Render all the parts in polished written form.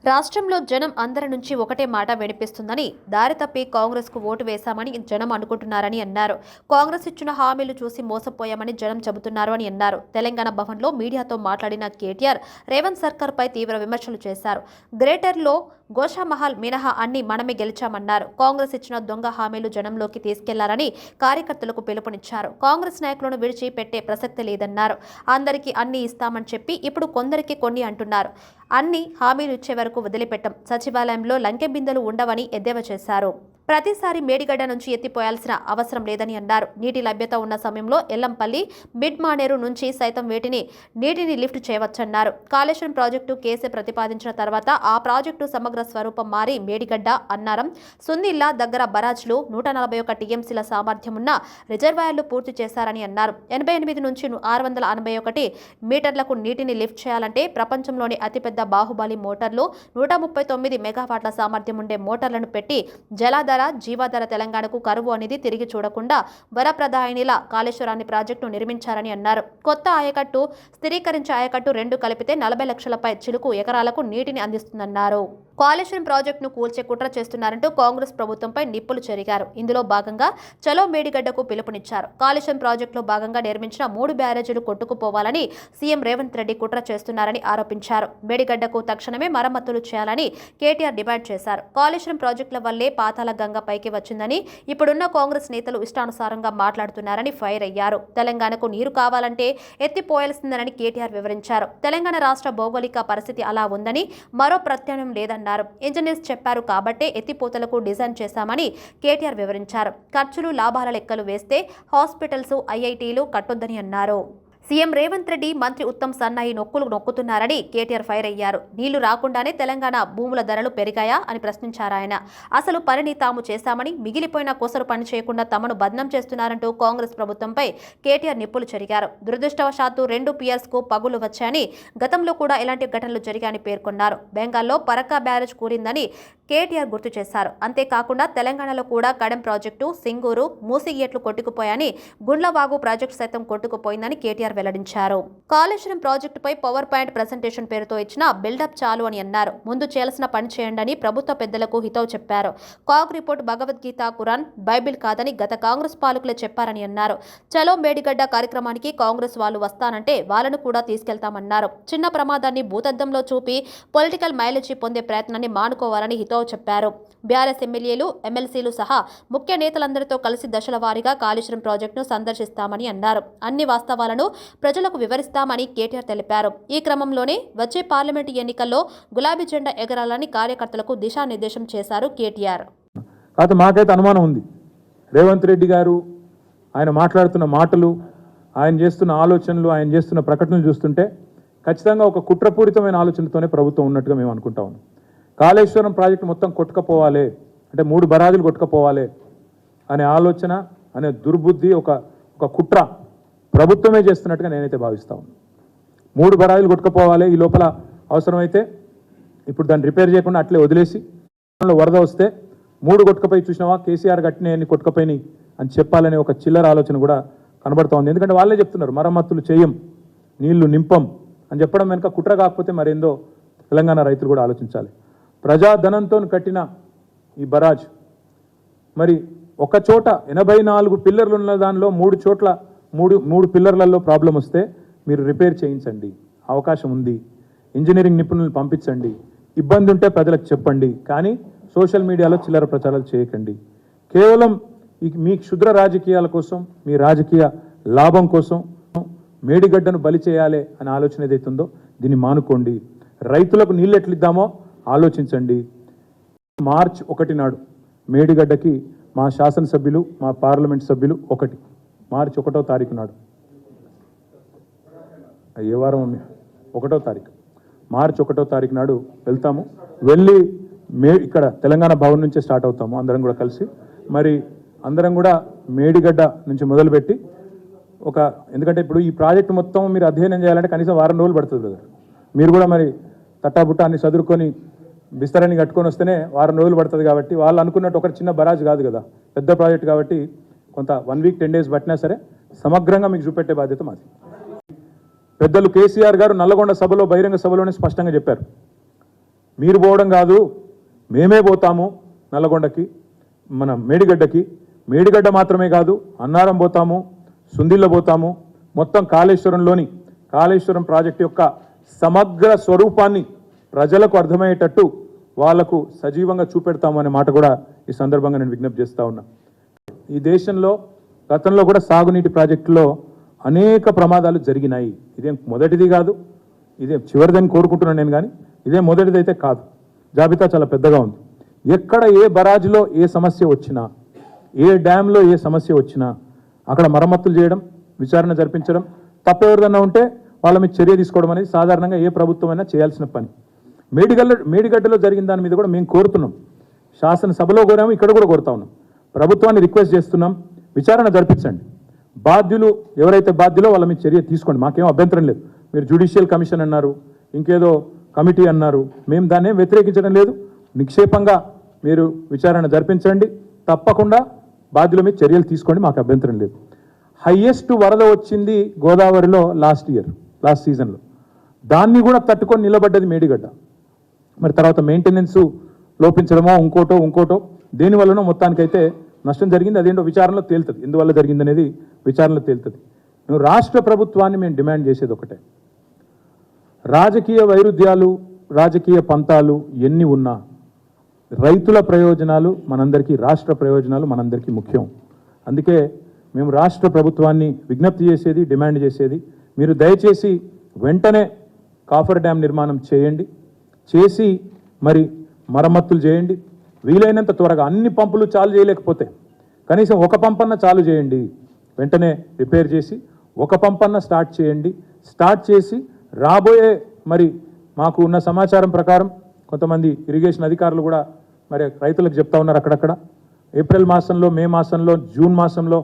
రాష్ట్రంలో జనం అందరి నుంచి ఒకటే మాట వినిపిస్తుందని, దారి తప్పి కాంగ్రెస్కు ఓటు వేశామని జనం అనుకుంటున్నారని అన్నారు. కాంగ్రెస్ ఇచ్చిన హామీలు చూసి మోసపోయామని జనం చెబుతున్నారు అని అన్నారు. తెలంగాణ భవన్లో మీడియాతో మాట్లాడిన కేటీఆర్ రేవంత్ సర్కార్పై తీవ్ర విమర్శలు చేశారు. గ్రేటర్లో గోషామహల్ మినహా అన్ని మనమే గెలిచామన్నారు. కాంగ్రెస్ ఇచ్చిన దొంగ హామీలు జనంలోకి తీసుకెళ్లారని కార్యకర్తలకు పిలుపునిచ్చారు. కాంగ్రెస్ నాయకులను విడిచి పెట్టే ప్రసక్తి లేదన్నారు. అందరికీ అన్ని ఇస్తామని చెప్పి ఇప్పుడు కొందరికి కొన్ని అంటున్నారు. అన్ని హామీలు ఇచ్చే వరకు వదిలిపెట్టం. సచివాలయంలో లంకె బిందెలు ఉండవని ఎద్దేవా చేశారు. ప్రతిసారి మేడిగడ్డ నుంచి ఎత్తిపోయాల్సిన అవసరం లేదని అన్నారు. నీటి లభ్యత ఉన్న సమయంలో ఎల్లంపల్లి, మిడ్ మానేరు నుంచి సైతం నీటిని లిఫ్ట్ చేయవచ్చన్నారు. కాళేశ్వరం ప్రాజెక్టు కేసీ ప్రతిపాదించిన తర్వాత ఆ ప్రాజెక్టు సమగ్ర స్వరూపం మారి మేడిగడ్డ, అన్నారం, సుందిల్లా దగ్గర బరాజ్లు 141 టీఎంసీల సామర్థ్యం ఉన్న రిజర్వాయర్లు పూర్తి చేశారని అన్నారు. 88 నుంచి 681 మీటర్లకు నీటిని లిఫ్ట్ చేయాలంటే ప్రపంచంలోని అతిపెద్ద బాహుబలి మోటార్లు 139 మెగావాట్ల సామర్థ్యం ఉండే మోటార్లను పెట్టి జలాధార, జీవాధార తెలంగాణకు కరువు అనేది తిరిగి చూడకుండా వరప్రదాయినిలా కాళేశ్వరాన్ని ప్రాజెక్టు నిర్మించారని అన్నారు. కొత్త ఆయకట్టు, స్థిరీకరించే ఆయకట్టు 2 కలిపితే 40 లక్షలపై చిలుకు ఎకరాలకు నీటిని అందిస్తుందన్నారు. కాళేశ్వరం ప్రాజెక్టును కూల్చే కుట్ర చేస్తున్నారంటూ కాంగ్రెస్ ప్రభుత్వంపై నిప్పులు చెరిగారు. ఇందులో భాగంగా చలో మేడిగడ్డకు పిలుపునిచ్చారు. కాళేశ్వరం ప్రాజెక్టులో భాగంగా నిర్మించిన 3 బ్యారేజీలు కొట్టుకుపోవాలని సీఎం రేవంత్ రెడ్డి కుట్ర చేస్తున్నారని ఆరోపించారు. మేడిగడ్డకు తక్షణమే మరమ్మతులు చేయాలని కేటీఆర్ డిమాండ్ చేశారు. కాళేశ్వరం ప్రాజెక్టుల వల్లే పాతాల గంగ పైకి వచ్చిందని ఇప్పుడున్న కాంగ్రెస్ నేతలు ఇష్టానుసారంగా మాట్లాడుతున్నారని ఫైర్ అయ్యారు. తెలంగాణకు నీరు కావాలంటే ఎత్తిపోయాల్సిందని కేటీఆర్ వివరించారు. తెలంగాణ రాష్ట్ర భౌగోళిక పరిస్థితి అలా ఉందని, మరో ప్రత్యామ్నాయం లేదన్నారు. ఇంజనీర్స్ చెప్పారు కాబట్టే ఎత్తిపోతలకు డిజైన్ చేశామని కేటీఆర్ వివరించారు. ఖర్చులు, లాభాల లెక్కలు వేస్తే హాస్పిటల్స్, ఐఐటీలు కట్టొద్దని అన్నారు. సీఎం రేవంత్ రెడ్డి, మంత్రి ఉత్తమ్ సన్నాయి నొక్కుతున్నారని కేటీఆర్ ఫైర్ అయ్యారు. నీళ్లు రాకుండానే తెలంగాణ భూముల ధరలు పెరిగాయా అని ప్రశ్నించారాయన. అసలు పనిని తాము చేశామని, మిగిలిపోయిన కొసరు పని చేయకుండా తమను బద్నాం చేస్తున్నారంటూ కాంగ్రెస్ ప్రభుత్వంపై కేటీఆర్ నిప్పులు చెరిగారు. దురదృష్టవశాత్తు 2 పియర్స్కు పగులు వచ్చాయని, గతంలో కూడా ఇలాంటి ఘటనలు జరిగాయని పేర్కొన్నారు. బెంగాల్లో పరకా బ్యారేజ్ కూరిందని కేటీఆర్ గుర్తు చేశారు. అంతేకాకుండా తెలంగాణలో కూడా కడెం ప్రాజెక్టు, సింగూరు, మూసి గేట్లు కొట్టుకుపోయాయని, గుండ్లవాగు ప్రాజెక్టు సైతం కొట్టుకుపోయిందని కేటీఆర్ వెల్లడించారు. కాళేశ్వరం ప్రాజెక్టుపై పవర్ పాయింట్ ప్రెజెంటేషన్ పేరుతో ఇచ్చిన బిల్డప్ చాలు అని అన్నారు. ముందు చేయాల్సిన పని చేయండి ప్రభుత్వ పెద్దలకు హితవు చెప్పారు. CAG report Bhagavad Gita, Quran, Bible కాదని గత కాంగ్రెస్ పాలకులే చెప్పారని అన్నారు. చలో మేడిగడ్డ కార్యక్రమానికి కాంగ్రెస్ వాళ్ళు వస్తానంటే వాళ్ళను కూడా తీసుకెళ్తామన్నారు. చిన్న ప్రమాదాన్ని భూతద్దంలో చూపి పొలిటికల్ మైలేజీ పొందే ప్రయత్నాన్ని మానుకోవాలని హితవు చెప్పారు. బీఆర్ఎస్ ఎమ్మెల్యేలు, ఎమ్మెల్సీలు సహా ముఖ్య నేతలందరితో కలిసి దశల వారీగా కాళేశ్వరం ప్రాజెక్టును సందర్శిస్తామని అన్నారు. అన్ని వాస్తవాలను ప్రజలకు వివరిస్తామని కేటీఆర్ తెలిపారు. ఈ క్రమంలోనే వచ్చే పార్లమెంటు ఎన్నికల్లో గులాబీ జెండా ఎగరాలని కార్యకర్తలకు దిశానిర్దేశం చేశారు కేటీఆర్. కాదు, మాకైతే అనుమానం ఉంది. రేవంత్ రెడ్డి గారు ఆయన మాట్లాడుతున్న మాటలు, ఆయన చేస్తున్న ఆలోచనలు, ఆయన చేస్తున్న ప్రకటనలు చూస్తుంటే ఖచ్చితంగా ఒక కుట్రపూరితమైన ఆలోచనతోనే ప్రభుత్వం ఉన్నట్టుగా మేము అనుకుంటా ఉన్నాం. కాళేశ్వరం ప్రాజెక్టు మొత్తం కొట్టుకపోవాలి అంటే 3 బరాజులు కొట్టుకపోవాలి అనే ఆలోచన, అనే దుర్బుద్ధి, ఒక కుట్ర ప్రభుత్వమే చేస్తున్నట్టుగా నేనైతే భావిస్తా ఉన్నాను. 3 బరాజులు కొట్టుకుపోవాలి. ఈ లోపల అవసరమైతే ఇప్పుడు దాన్ని రిపేర్ చేయకుండా అట్లే వదిలేసి వరద వస్తే 3 కొట్టుకపోయి చూసినావా, కేసీఆర్ కట్టినాయన్ని కొట్టుకపోయినాయి అని చెప్పాలనే ఒక చిల్లర ఆలోచన కూడా కనబడతా ఉంది. ఎందుకంటే వాళ్ళే చెప్తున్నారు మరమ్మతులు చేయం, నీళ్లు నింపం అని చెప్పడం వెనుక కుట్ర కాకపోతే మరేందో తెలంగాణ రైతులు కూడా ఆలోచించాలి. ప్రజాధనంతో కట్టిన ఈ బరాజ్ మరి ఒక చోట 84 పిల్లర్లు ఉన్న దానిలో 3 చోట్ల 3 పిల్లర్లలో ప్రాబ్లం వస్తే మీరు రిపేర్ చేయించండి, అవకాశం ఉంది. ఇంజనీరింగ్ నిపుణులను పంపించండి, ఇబ్బంది ఉంటే ప్రజలకు చెప్పండి. కానీ సోషల్ మీడియాలో చిల్లర ప్రచారాలు చేయకండి. కేవలం మీ క్షుద్ర రాజకీయాల కోసం, మీ రాజకీయ లాభం కోసం మేడిగడ్డను బలి చేయాలి అనే ఆలోచన ఏదైతుందో దీన్ని మానుకోండి. రైతులకు నీళ్ళు ఎట్లిద్దామో ఆలోచించండి. మార్చి 1 నాడు మేడిగడ్డకి మా శాసనసభ్యులు, మా పార్లమెంట్ సభ్యులు మార్చి 1వ తారీఖు నాడు, ఏ వారం 1వ తారీఖు, మార్చి 1వ తారీఖు నాడు వెళ్తాము. వెళ్ళి ఇక్కడ తెలంగాణ భవన్ నుంచే స్టార్ట్ అవుతాము అందరం కూడా కలిసి. మరి అందరం కూడా మేడిగడ్డ నుంచి మొదలుపెట్టి ఎందుకంటే ఇప్పుడు ఈ ప్రాజెక్టు మొత్తం మీరు అధ్యయనం చేయాలంటే కనీసం 1 వారం రోజులు పడుతుంది కదా. మీరు కూడా మరి తట్టాబుట్ట అన్ని చదువుకొని బిస్తరాన్ని కట్టుకొని వస్తేనే 1 వారం రోజులు పడుతుంది. కాబట్టి వాళ్ళు అనుకున్నట్టు ఒక చిన్న బరాజ్ కాదు కదా, పెద్ద ప్రాజెక్ట్ కాబట్టి కొంత 1 వీక్ 10 డేస్ పట్టినా సరే సమగ్రంగా మీకు చూపెట్టే బాధ్యత మాది. పెద్దలు కేసీఆర్ గారు నల్లగొండ సభలో, బహిరంగ సభలోనే స్పష్టంగా చెప్పారు, మీరు పోవడం కాదు, మేమే పోతాము నల్లగొండకి, మన మేడిగడ్డ మాత్రమే కాదు, అన్నారం పోతాము, సుందిల్ల పోతాము, మొత్తం కాళేశ్వరం ప్రాజెక్టు యొక్క సమగ్ర స్వరూపాన్ని ప్రజలకు అర్థమయ్యేటట్టు వాళ్లకు సజీవంగా చూపెడతాము అనే మాట కూడా ఈ సందర్భంగా నేను విజ్ఞప్తి చేస్తా ఉన్నా. ఈ దేశంలో గతంలో కూడా సాగునీటి ప్రాజెక్టులో అనేక ప్రమాదాలు జరిగినాయి. ఇదేం మొదటిది కాదు, ఇదే చివరిదని కోరుకుంటున్నాను నేను, కానీ ఇదే మొదటిదైతే కాదు. జాబితా చాలా పెద్దగా ఉంది. ఎక్కడ ఏ బరాజ్లో ఏ సమస్య వచ్చినా, ఏ డ్యాంలో ఏ సమస్య వచ్చినా అక్కడ మరమ్మతులు చేయడం, విచారణ జరిపించడం, తప్పెవరిదన్నా ఉంటే వాళ్ళ మీద చర్య తీసుకోవడం అనేది సాధారణంగా ఏ ప్రభుత్వమైనా చేయాల్సిన పని. మేడిగడ్డలో జరిగిన దాని మీద కూడా మేము కోరుతున్నాం, శాసనసభలో కోరాము, ఇక్కడ కూడా కోరుతా ఉన్నాం. ప్రభుత్వాన్ని రిక్వెస్ట్ చేస్తున్నాం, విచారణ జరిపించండి. బాధ్యులు ఎవరైతే బాధ్యులో వాళ్ళ మీద చర్య తీసుకోండి, మాకేం అభ్యంతరం లేదు. మీరు జ్యుడిషియల్ కమిషన్ అన్నారు, ఇంకేదో కమిటీ అన్నారు, మేము దాన్ని వ్యతిరేకించడం లేదు. నిక్షేపంగా మీరు విచారణ జరిపించండి, తప్పకుండా బాధ్యుల మీద చర్యలు తీసుకోండి, మాకు అభ్యంతరం లేదు. హైయెస్ట్ వరద వచ్చింది గోదావరిలో లాస్ట్ సీజన్లో, దాన్ని కూడా తట్టుకొని నిలబడ్డది మేడిగడ్డ. మరి తర్వాత మెయింటెనెన్స్ లోపించడమో ఇంకోటో దేనివల్లనో మొత్తానికైతే నష్టం జరిగింది. అదేంటో విచారణలో తేలుతుంది, ఎందువల్ల జరిగింది అనేది విచారణలో తేలుతుంది. నువ్వు రాష్ట్ర ప్రభుత్వాన్ని మేము డిమాండ్ చేసేది ఒకటే, రాజకీయ వైరుధ్యాలు, రాజకీయ పంతాలు ఎన్ని ఉన్నా రైతుల ప్రయోజనాలు మనందరికీ, రాష్ట్ర ప్రయోజనాలు మనందరికీ ముఖ్యం. అందుకే మేము రాష్ట్ర ప్రభుత్వాన్ని విజ్ఞప్తి చేసేది, డిమాండ్ చేసేది, మీరు దయచేసి వెంటనే కాఫర్ డ్యామ్ నిర్మాణం చేయండి, చేసి మరి మరమ్మతులు చేయండి. వీలైనంత త్వరగా, అన్ని పంపులు చాలు చేయలేకపోతే కనీసం ఒక పంపన్న చాలు చేయండి, వెంటనే రిపేర్ చేసి ఒక పంపన్న స్టార్ట్ చేయండి. స్టార్ట్ చేసి రాబోయే, మరి మాకు ఉన్న సమాచారం ప్రకారం కొంతమంది ఇరిగేషన్ అధికారులు కూడా మరి రైతులకు చెప్తా ఉన్నారు, అక్కడక్కడ ఏప్రిల్ మాసంలో, మే మాసంలో, జూన్ మాసంలో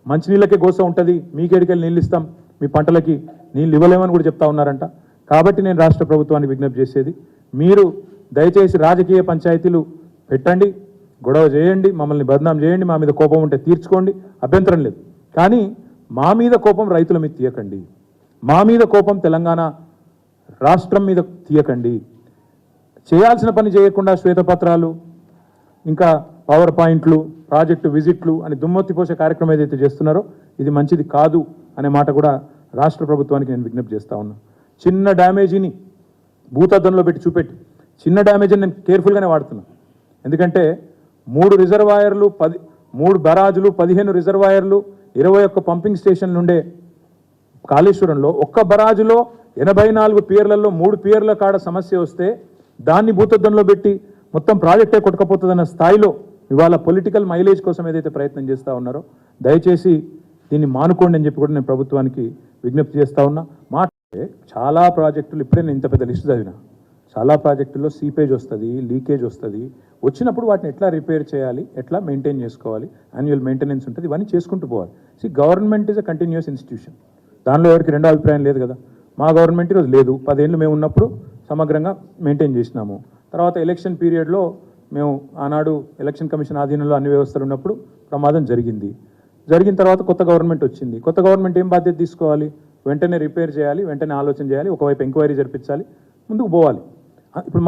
మంచినీళ్ళకే గోస ఉంటుంది, మీకేడికెళ్ళి నీళ్ళు ఇస్తాం, మీ పంటలకి నీళ్ళు ఇవ్వలేమని కూడా చెప్తా ఉన్నారంట. కాబట్టి నేను రాష్ట్ర ప్రభుత్వానికి విజ్ఞప్తి చేసేది, మీరు దయచేసి రాజకీయ పంచాయతీలు పెట్టండి, గొడవ చేయండి, మమ్మల్ని బదనాం చేయండి, మా మీద కోపం ఉంటే తీర్చుకోండి, అభ్యంతరం లేదు. కానీ మా మీద కోపం రైతుల మీద తీయకండి, మా మీద కోపం తెలంగాణ రాష్ట్రం మీద తీయకండి. చేయాల్సిన పని చేయకుండా శ్వేతపత్రాలు, ఇంకా పవర్ పాయింట్లు, ప్రాజెక్టు విజిట్లు అని దుమ్మెత్తిపోసే కార్యక్రమం ఏదైతే చేస్తున్నారో ఇది మంచిది కాదు అనే మాట కూడా రాష్ట్ర ప్రభుత్వానికి నేను విజ్ఞప్తి చేస్తా ఉన్నా. చిన్న డ్యామేజీని భూతద్దంలో పెట్టి చూపెట్టి, చిన్న డ్యామేజీని నేను కేర్ఫుల్గానే వాడుతున్నాను. ఎందుకంటే 3 రిజర్వాయర్లు, 3 బరాజులు, 15 రిజర్వాయర్లు, 21 పంపింగ్ స్టేషన్లు ఉండే కాళేశ్వరంలో ఒక్క బరాజులో 84 పియర్లలో 3 పియర్ల కాడ సమస్య వస్తే దాన్ని భూతద్దంలో పెట్టి మొత్తం ప్రాజెక్టే కొట్టుకపోతుందన్న స్థాయిలో ఇవాళ పొలిటికల్ మైలేజ్ కోసం ఏదైతే ప్రయత్నం చేస్తూ ఉన్నారో దయచేసి దీన్ని మానుకోండి అని చెప్పి కూడా నేను ప్రభుత్వానికి విజ్ఞప్తి చేస్తూ ఉన్నా. చాలా ప్రాజెక్టులు, ఇప్పుడే నేను ఇంత పెద్ద లిస్ట్ చదివిన, చాలా ప్రాజెక్టుల్లో సీపేజ్ వస్తుంది, లీకేజ్ వస్తుంది. వచ్చినప్పుడు వాటిని ఎట్లా రిపేర్ చేయాలి, ఎట్లా మెయింటైన్ చేసుకోవాలి, యాన్యువల్ మెయింటెనెన్స్ ఉంటుంది, ఇవన్నీ చేసుకుంటూ పోవాలి. Government is a continuous institution, దానిలో ఎవరికి రెండో అభిప్రాయం లేదు కదా. మా గవర్నమెంట్ ఈరోజు లేదు, 10 ఏళ్ళు మేము ఉన్నప్పుడు సమగ్రంగా మెయింటైన్ చేసినాము. తర్వాత ఎలక్షన్ పీరియడ్లో మేము ఆనాడు ఎలక్షన్ కమిషన్ ఆధీనంలో అన్ని వ్యవస్థలు ఉన్నప్పుడు ప్రమాదం జరిగిన తర్వాత కొత్త గవర్నమెంట్ వచ్చింది. కొత్త గవర్నమెంట్ ఏం బాధ్యత తీసుకోవాలి, వెంటనే రిపేర్ చేయాలి, వెంటనే ఆలోచన చేయాలి, ఒకవైపు ఎంక్వైరీ జరిపించాలి, ముందుకు పోవాలి. ఇప్పుడు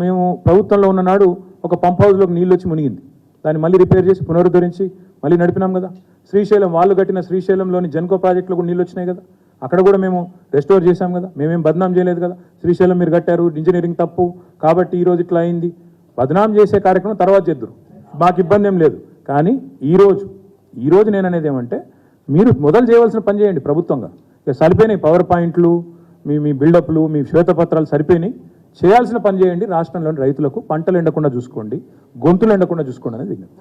మేము ప్రభుత్వంలో ఉన్న నాడు ఒక పంప్ హౌస్లోకి నీళ్ళు వచ్చి మునిగింది, దాన్ని మళ్ళీ రిపేర్ చేసి పునరుద్ధరించి మళ్ళీ నడిపినాం కదా. శ్రీశైలం, వాళ్ళు కట్టిన శ్రీశైలంలోని జెన్కో ప్రాజెక్టులో కూడా నీళ్ళు వచ్చినాయి కదా, అక్కడ కూడా మేము రెస్టోర్ చేశాం కదా, మేమేం బదనాం చేయలేదు కదా. శ్రీశైలం మీరు కట్టారు, ఇంజనీరింగ్ తప్పు కాబట్టి ఈరోజు ఇట్లా అయింది, బదనాం చేసే కార్యక్రమం తర్వాత చేద్దరు, మాకు ఇబ్బంది ఏం లేదు. కానీ ఈరోజు నేను అనేది ఏమంటే, మీరు మొదలు చేయవలసిన పని చేయండి ప్రభుత్వంగా. ఇక సరిపోయినాయి పవర్ పాయింట్లు, మీ బిల్డప్లు, మీ శ్వేతపత్రాలు సరిపోయినాయి, చేయాల్సిన పని చేయండి. రాష్ట్రంలోని రైతులకు పంటలు ఎండకుండా చూసుకోండి, గొంతులు ఎండకుండా చూసుకోండి అనేది విజ్ఞప్తి.